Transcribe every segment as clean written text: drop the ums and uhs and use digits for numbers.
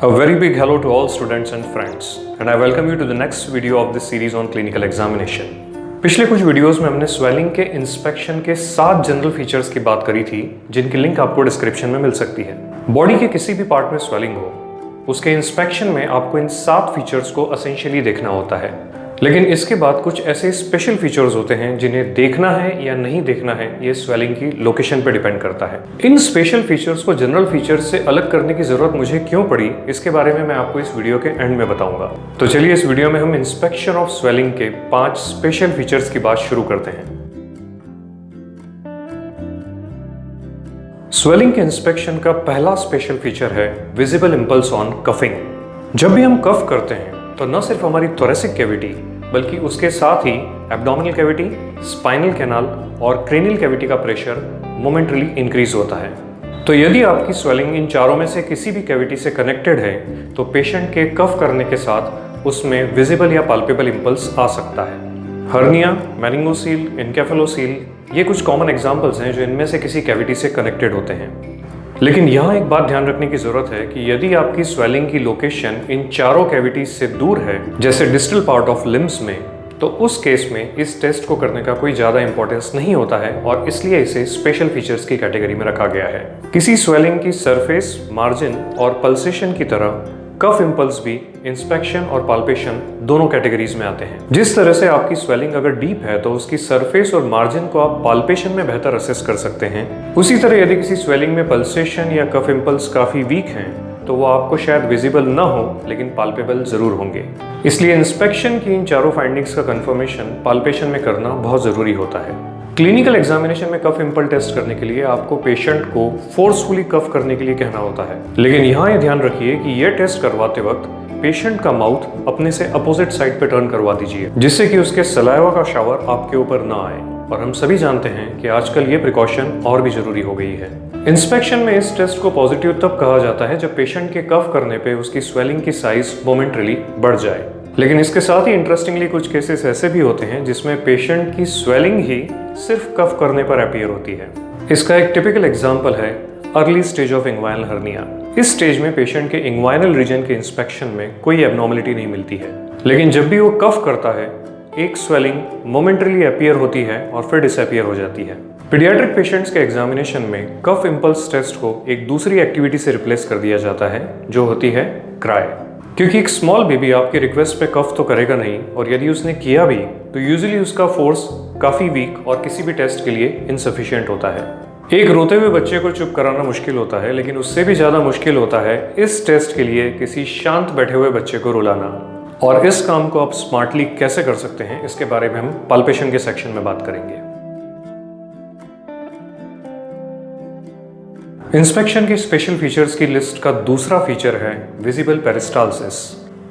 A very big hello to all students and friends and I welcome you to the next video of this series on clinical examination. पिछले कुछ videos में हमने swelling के inspection के 7 general features की बात करी थी जिनकी लिंक आपको डिस्क्रिप्शन में मिल सकती है। बॉडी के किसी भी पार्ट में स्वेलिंग हो उसके इंस्पेक्शन में आपको इन 7 फीचर्स को एसेंशियली देखना होता है, लेकिन इसके बाद कुछ ऐसे स्पेशल फीचर्स होते हैं जिन्हें देखना है या नहीं देखना है ये स्वेलिंग की लोकेशन पर डिपेंड करता है। इन स्पेशल फीचर्स को जनरल फीचर्स से अलग करने की जरूरत मुझे क्यों पड़ी इसके बारे में मैं आपको इस वीडियो के एंड में बताऊंगा। तो चलिए इस वीडियो में हम इंस्पेक्शन ऑफ स्वेलिंग के 5 स्पेशल फीचर्स की बात शुरू करते हैं। स्वेलिंग के इंस्पेक्शन का पहला स्पेशल फीचर है विजिबल इंपल्स ऑन कफिंग। जब भी हम कफ करते हैं तो न सिर्फ हमारी थोरेसिक कैविटी बल्कि उसके साथ ही एब्डोमिनल कैविटी, स्पाइनल कैनाल और क्रेनियल कैविटी का प्रेशर मोमेंटली इंक्रीज होता है। तो यदि आपकी स्वेलिंग इन चारों में से किसी भी कैविटी से कनेक्टेड है तो पेशेंट के कफ करने के साथ उसमें विजिबल या पाल्पेबल इंपल्स आ सकता है। हर्निया, मेनिंगोसील, एन्केफेलोसील ये कुछ कॉमन एग्जांपल्स हैं जो इनमें से किसी कैविटी से कनेक्टेड होते हैं। लेकिन यहाँ एक बात ध्यान रखने की जरूरत है कि यदि आपकी स्वेलिंग की लोकेशन इन चारों कैविटीज से दूर है, जैसे डिस्टल पार्ट ऑफ लिम्स में, तो उस केस में इस टेस्ट को करने का कोई ज्यादा इंपॉर्टेंस नहीं होता है और इसलिए इसे स्पेशल फीचर्स की कैटेगरी में रखा गया है। किसी स्वेलिंग की सरफेस, मार्जिन और पल्सेशन की तरह कफ इंपल्स भी इंस्पेक्शन और पाल्पेशन दोनों कैटेगरीज में आते हैं। जिस तरह से आपकी स्वेलिंग अगर डीप है तो उसकी सरफेस और मार्जिन को आप पाल्पेशन में बेहतर असेस कर सकते हैं, उसी तरह यदि किसी स्वेलिंग में पल्सेशन या कफ इंपल्स काफी वीक हैं तो वो आपको शायद विजिबल ना हो लेकिन पाल्पेबल जरूर होंगे। इसलिए इंस्पेक्शन की इन चारों फाइंडिंग्स का कंफर्मेशन पाल्पेशन में करना बहुत जरूरी होता है। क्लिनिकल एग्जामिनेशन में कफ इंपल टेस्ट करने के लिए आपको पेशेंट को फोर्सफुली कफ करने के लिए कहना होता है, लेकिन यहाँ ये ध्यान रखिए कि यह टेस्ट करवाते वक्त पेशेंट का माउथ अपने से अपोजिट साइड पे टर्न करवा दीजिए, जिससे कि उसके सलाइवा का शावर आपके ऊपर ना आए। और हम सभी जानते हैं कि आजकल ये प्रिकॉशन और भी जरूरी हो गई है। इंस्पेक्शन में इस टेस्ट को पॉजिटिव तब कहा जाता है जब पेशेंट के कफ करने पे उसकी स्वेलिंग की साइज मोमेंटली बढ़ जाए। लेकिन इसके साथ ही इंटरेस्टिंगली कुछ केसेस ऐसे भी होते हैं जिसमें पेशेंट की स्वेलिंग ही सिर्फ कफ करने पर अपीयर होती है। इसका एक टिपिकल एग्जांपल है early stage of inguinal hernia. इस स्टेज में पेशेंट के इंग्वाइनल रीजन के इंस्पेक्शन में कोई एब्नॉर्मलिटी नहीं मिलती है, लेकिन जब भी वो कफ करता है एक स्वेलिंग मोमेंटली अपीयर होती है और फिर डिसअपीयर हो जाती है। पीडियाट्रिक पेशेंट्स के एग्जामिनेशन में कफ इंपल्स टेस्ट को एक दूसरी एक्टिविटी से रिप्लेस कर दिया जाता है जो होती है क्राई, क्योंकि एक स्मॉल बेबी आपकी रिक्वेस्ट पे कफ तो करेगा नहीं और यदि उसने किया भी तो यूजुअली उसका फोर्स काफी वीक और किसी भी टेस्ट के लिए इनसफिशिएंट होता है। एक रोते हुए बच्चे को चुप कराना मुश्किल होता है, लेकिन उससे भी ज्यादा मुश्किल होता है इस टेस्ट के लिए किसी शांत बैठे हुए बच्चे को रुलाना। और इस काम को आप स्मार्टली कैसे कर सकते हैं इसके बारे में हम पाल्पेशन के सेक्शन में बात करेंगे। इंस्पेक्शन के स्पेशल फीचर्स की लिस्ट का दूसरा फीचर है विजिबल पेरिस्टाल्सिस।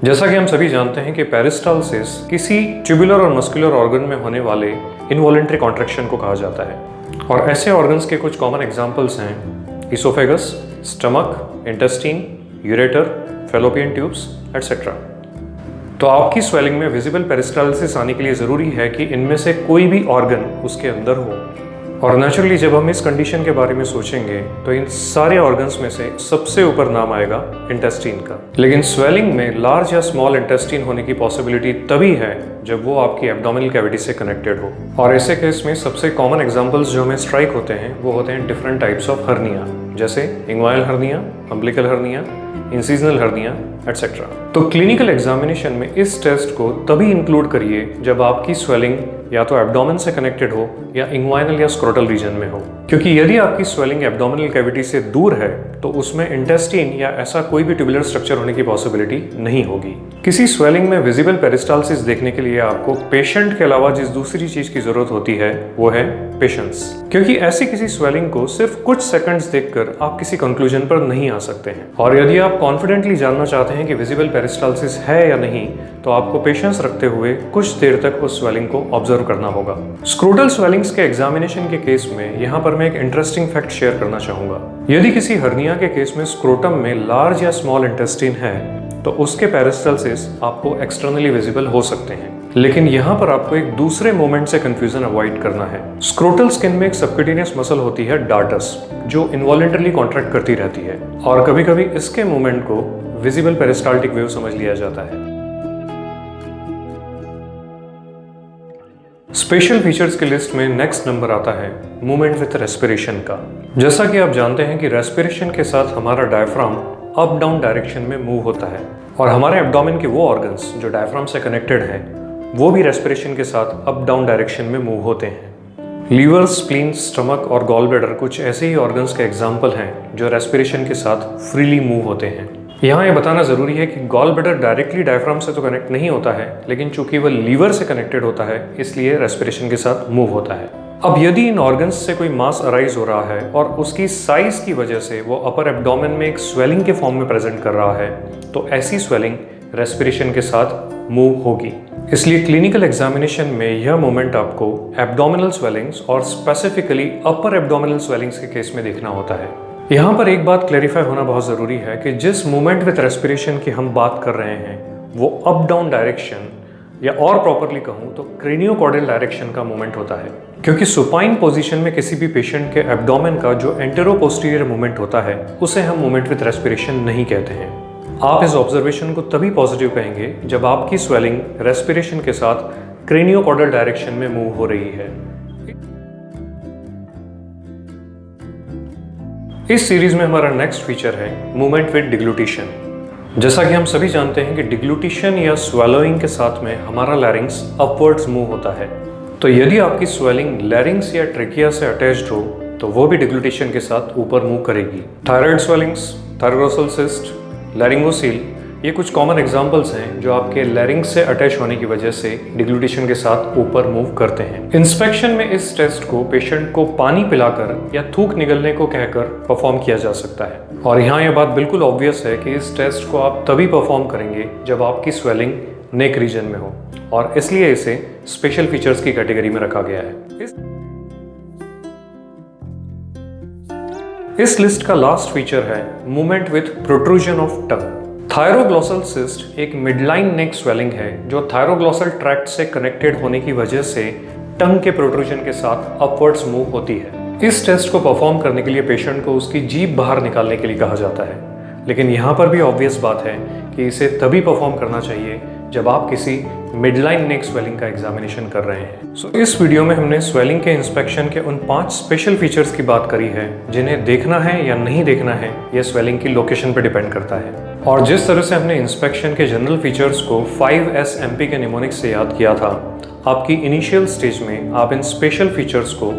जैसा कि हम सभी जानते हैं कि पेरिस्टाल्सिस किसी ट्यूबुलर और मस्कुलर ऑर्गन में होने वाले इनवॉलेंट्री कॉन्ट्रैक्शन को कहा जाता है। और ऐसे ऑर्गन्स के कुछ कॉमन एग्जांपल्स हैं oesophagus, stomach, intestine, ureter, fallopian tubes etcetera. तो आपकी स्वेलिंग में विजिबल पेरिस्टाल्सिस आने के लिए जरूरी है कि इनमें से कोई भी ऑर्गन उसके अंदर हो। और नेचुरली जब हम इस कंडीशन के बारे में सोचेंगे तो इन सारे ऑर्गन्स में से सबसे ऊपर नाम आएगा इंटेस्टाइन का। लेकिन स्वेलिंग में लार्ज या स्मॉल इंटेस्टाइन होने की पॉसिबिलिटी तभी है जब वो आपकी एब्डोमिनल कैविटी से कनेक्टेड हो। और ऐसे केस में सबसे कॉमन एग्जांपल्स जो हमें स्ट्राइक होते हैं वो होते हैं डिफरेंट टाइप्स ऑफ हर्निया, जैसे inguinal hernia, umbilical hernia, incisional hernia etcetera. तो क्लिनिकल एग्जामिनेशन में इस टेस्ट को तभी इंक्लूड करिए जब आपकी स्वेलिंग या तो एब्डोमेन से कनेक्टेड हो या इंग्वाइनल या स्क्रोटल रीजन में हो, क्योंकि यदि आपकी स्वेलिंग एब्डोमिनल कैविटी से दूर है तो उसमें इंटेस्टाइन या ऐसा कोई भी ट्यूबुलर स्ट्रक्चर होने की पॉसिबिलिटी नहीं होगी। किसी स्वेलिंग में विजिबल पेरिस्टाल्सिस देखने के लिए आपको पेशेंट के अलावा जिस दूसरी चीज की जरूरत होती है वो है पेशेंस, क्योंकि ऐसी किसी स्वेलिंग को सिर्फ कुछ सेकंड्स देखकर आप किसी कंक्लूजन पर नहीं आ सकते हैं। और यदि आप कॉन्फिडेंटली जानना चाहते हैं कि विजिबल पेरिस्टाल्सिस है या नहीं तो आपको पेशेंस रखते हुए कुछ देर तक उस स्वेलिंग को ऑब्जर्व करना होगा। स्क्रोटल स्वेलिंग्स के एग्जामिनेशन के केस में यहाँ पर मैं एक इंटरेस्टिंग फैक्ट शेयर करना चाहूंगा। यदि किसी हर्निया के केस में स्क्रोटम में लार्ज या स्मॉल इंटेस्टाइन है तो उसके पेरिस्टाल्सिस आपको एक्सटर्नली विजिबल हो सकते हैं, लेकिन यहाँ पर आपको एक दूसरे मोमेंट से कंफ्यूजन अवॉइड करना है। स्क्रोटल स्किन में एक सबक्यूटेनियस मसल होती है डार्टस, जो इनवॉलेंटरली कॉन्ट्रैक्ट करती रहती है और कभी कभी इसके मूवमेंट को विजिबल पेरिस्टाल्टिक वेव समझ लिया जाता है। स्पेशल फीचर्स की लिस्ट में नेक्स्ट नंबर आता है मूवमेंट विथ रेस्पिरेशन का। जैसा कि आप जानते हैं कि रेस्पिरेशन के साथ हमारा डायफ्राम अप डाउन डायरेक्शन में मूव होता है और हमारे एब्डोमेन के वो ऑर्गन्स जो डायफ्राम से कनेक्टेड हैं वो भी रेस्पिरेशन के साथ अप डाउन डायरेक्शन में मूव होते हैं। लीवर, स्प्लीन, स्टमक और गॉल ब्लैडर कुछ ऐसे ही ऑर्गन्स के एग्जाम्पल हैं जो रेस्पिरेशन के साथ फ्रीली मूव होते हैं। यहाँ ये बताना ज़रूरी है कि गॉल ब्लैडर डायरेक्टली डायफ्राम से तो कनेक्ट नहीं होता है, लेकिन चूंकि वह लीवर से कनेक्टेड होता है इसलिए रेस्पिरेशन के साथ मूव होता है। अब यदि इन ऑर्गन्स से कोई मास अराइज हो रहा है और उसकी साइज की वजह से वो अपर एब्डोमेन में एक स्वेलिंग के फॉर्म में प्रेजेंट कर रहा है तो ऐसी स्वेलिंग रेस्पिरेशन के साथ मूव होगी। इसलिए क्लिनिकल एग्जामिनेशन में यह मूवमेंट आपको एब्डोमिनल स्वेलिंग्स और स्पेसिफिकली अपर एब्डोमिनल स्वेलिंग्स के केस में देखना होता है। यहाँ पर एक बात क्लैरिफाई होना बहुत ज़रूरी है कि जिस मूवमेंट विथ रेस्पिरेशन की हम बात कर रहे हैं वो अप डाउन डायरेक्शन या और प्रॉपरली कहूँ तो क्रेनियोकॉर्डियल डायरेक्शन का मूवमेंट होता है, क्योंकि सुपाइन पोजीशन में किसी भी पेशेंट के एब्डोमेन का जो एंटेरो पोस्टीरियर मूवमेंट होता है उसे हम मूवमेंट विथ रेस्पिरेशन नहीं कहते हैं। आप इस ऑब्जर्वेशन को तभी पॉजिटिव कहेंगे जब आपकी स्वेलिंग रेस्पिरेशन के साथ क्रेनियोकॉर्डियल डायरेक्शन में मूव हो रही है। इस सीरीज में हमारा नेक्स्ट फीचर है मूवमेंट विद डिग्लूटिशन। जैसा कि हम सभी जानते हैं कि डिग्लूटिशन या स्वेलोइंग के साथ में हमारा लैरिंग्स अपवर्ड्स मूव होता है, तो यदि आपकी स्वेलिंग लैरिंग्स या ट्रेकिया से अटैच्ड हो तो वो भी डिग्लूटिशन के साथ ऊपर मूव करेगी। थायराइड स्वेलिंग्स, थायरोग्लोसल सिस्ट, लैरिंगोसील ये कुछ कॉमन एग्जांपल्स हैं जो आपके लैरिंग्स से अटैच होने की वजह से डिग्लूटिशन के साथ ऊपर मूव करते हैं। इंस्पेक्शन में इस टेस्ट को पेशेंट को पानी पिलाकर या थूक निगलने को कहकर परफॉर्म किया जा सकता है। और यहाँ यह बात बिल्कुल ऑब्वियस है कि इस टेस्ट को आप तभी परफॉर्म करेंगे जब आपकी स्वेलिंग नेक रीजन में हो, और इसलिए इसे स्पेशल फीचर्स की कैटेगरी में रखा गया है। इस लिस्ट का लास्ट फीचर है movement with protrusion of tongue. Thyroglossal cyst एक मिडलाइन नेक स्वेलिंग है जो थायरोग्लोसल ट्रैक्ट से कनेक्टेड होने की वजह से टंग के प्रोट्रूजन के साथ अपवर्ड्स मूव होती है। इस टेस्ट को परफॉर्म करने के लिए पेशेंट को उसकी जीभ बाहर निकालने के लिए कहा जाता है, लेकिन यहाँ पर भी ऑब्वियस बात है कि इसे तभी परफॉर्म करना चाहिए जब आप किसी मिडलाइन नेक स्वेलिंग का एग्जामिनेशन कर रहे हैं। सो इस वीडियो में हमने स्वेलिंग के इंस्पेक्शन के उन 5 स्पेशल फीचर्स की बात करी है जिन्हें देखना है या नहीं देखना है यह स्वेलिंग की लोकेशन पर डिपेंड करता है। और जिस तरह से हमने इंस्पेक्शन के जनरल फीचर्स को 5S MP के निमोनिक्स से याद किया था, आपकी इनिशियल स्टेज में आप इन स्पेशल फीचर्स को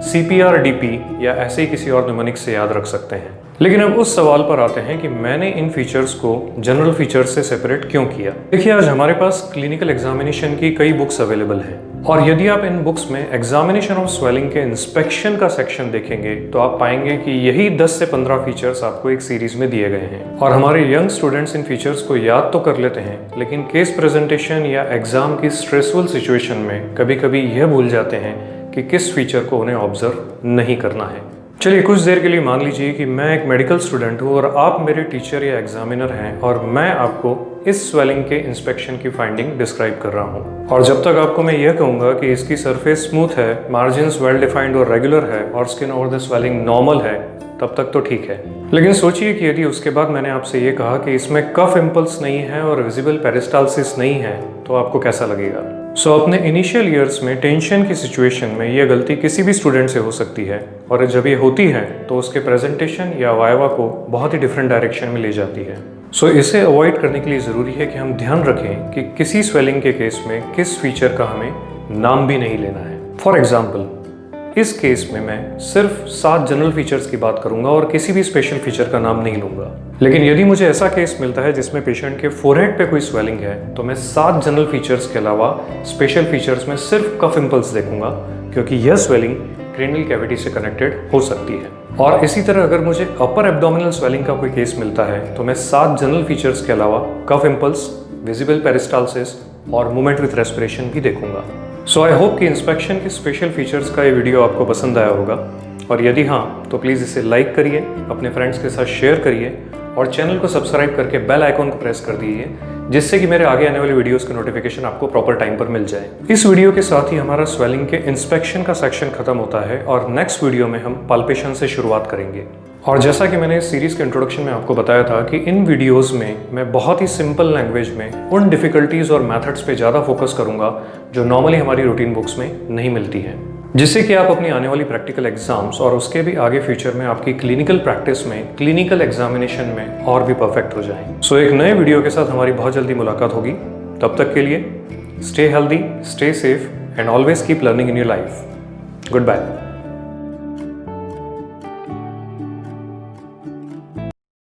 CPR DP या ऐसे ही किसी और निमोनिक्स से याद रख सकते हैं। लेकिन अब उस सवाल पर आते हैं कि मैंने इन फीचर्स को जनरल फीचर्स से सेपरेट क्यों किया। देखिए, आज हमारे पास क्लिनिकल एग्जामिनेशन की कई बुक्स अवेलेबल हैं, और यदि आप इन बुक्स में एग्जामिनेशन ऑफ स्वेलिंग के इंस्पेक्शन का सेक्शन देखेंगे तो आप पाएंगे कि यही 10 से 15 फीचर्स आपको एक सीरीज में दिए गए हैं। और हमारे यंग स्टूडेंट्स इन फीचर्स को याद तो कर लेते हैं, लेकिन केस प्रेजेंटेशन या एग्जाम की स्ट्रेसफुल सिचुएशन में कभी कभी यह भूल जाते हैं कि किस फीचर को उन्हें ऑब्जर्व नहीं करना है। चलिए, कुछ देर के लिए मान लीजिए कि मैं एक मेडिकल स्टूडेंट हूँ और आप मेरे टीचर या एग्जामिनर हैं, और मैं आपको इस स्वेलिंग के इंस्पेक्शन की फाइंडिंग डिस्क्राइब कर रहा हूँ। और जब तक आपको मैं यह कहूँगा कि इसकी सरफेस स्मूथ है, मार्जिन्स वेल डिफाइंड और रेगुलर है, और skin over the swelling normal है, तब तक तो ठीक है। लेकिन सोचिए कि यदि उसके बाद मैंने आपसे ये कहा कि इसमें कफ इम्पल्स नहीं है और विजिबल पेरिस्टाल्सिस नहीं है, तो आपको कैसा लगेगा? सो अपने इनिशियल ईयर्स में टेंशन की सिचुएशन में यह गलती किसी भी स्टूडेंट से हो सकती है, और जब ये होती है तो उसके प्रेजेंटेशन या वाइवा को बहुत ही डिफरेंट डायरेक्शन में ले जाती है। सो इसे अवॉइड करने के लिए ज़रूरी है कि हम ध्यान रखें कि किसी स्वेलिंग के केस में किस फीचर का हमें नाम भी नहीं लेना है। फॉर एग्जाम्पल, इस केस में मैं सिर्फ 7 जनरल फीचर्स की बात करूंगा और किसी भी स्पेशल फीचर का नाम नहीं लूंगा। लेकिन यदि मुझे ऐसा केस मिलता है जिसमें पेशेंट के फोरहेड पे कोई स्वेलिंग है, तो मैं 7 जनरल फीचर्स के अलावा स्पेशल फीचर्स में सिर्फ कफ इम्पल्स देखूंगा, क्योंकि यह स्वेलिंग क्रेनियल कैविटी से कनेक्टेड हो सकती है। और इसी तरह अगर मुझे अपर एब्डोमिनल स्वेलिंग का कोई केस मिलता है तो मैं 7 जनरल फीचर्स के अलावा कफ इम्पल्स, विजिबल पेरिस्टाल्सिस और मूवमेंट विथ रेस्पिरेशन भी देखूंगा। सो आई होप कि इंस्पेक्शन के स्पेशल फीचर्स का ये वीडियो आपको पसंद आया होगा, और यदि हाँ तो प्लीज़ इसे लाइक करिए, अपने फ्रेंड्स के साथ शेयर करिए, और चैनल को सब्सक्राइब करके बेल आइकॉन को प्रेस कर दीजिए, जिससे कि मेरे आगे आने वाली वीडियोस के नोटिफिकेशन आपको प्रॉपर टाइम पर मिल जाए। इस वीडियो के साथ ही हमारा स्वेलिंग के इंस्पेक्शन का सेक्शन खत्म होता है, और नेक्स्ट वीडियो में हम पाल्पेशन से शुरुआत करेंगे। और जैसा कि मैंने इस सीरीज़ के इंट्रोडक्शन में आपको बताया था कि इन वीडियोस में मैं बहुत ही सिंपल लैंग्वेज में उन डिफ़िकल्टीज़ और मेथड्स पे ज़्यादा फोकस करूँगा जो नॉर्मली हमारी रूटीन बुक्स में नहीं मिलती हैं, जिससे कि आप अपनी आने वाली प्रैक्टिकल एग्जाम्स और उसके भी आगे फ्यूचर में आपकी क्लिनिकल प्रैक्टिस में, क्लिनिकल एग्जामिनेशन में और भी परफेक्ट हो जाएं। सो एक नए वीडियो के साथ हमारी बहुत जल्दी मुलाकात होगी। तब तक के लिए stay healthy, stay safe and always keep learning in your life. Good bye.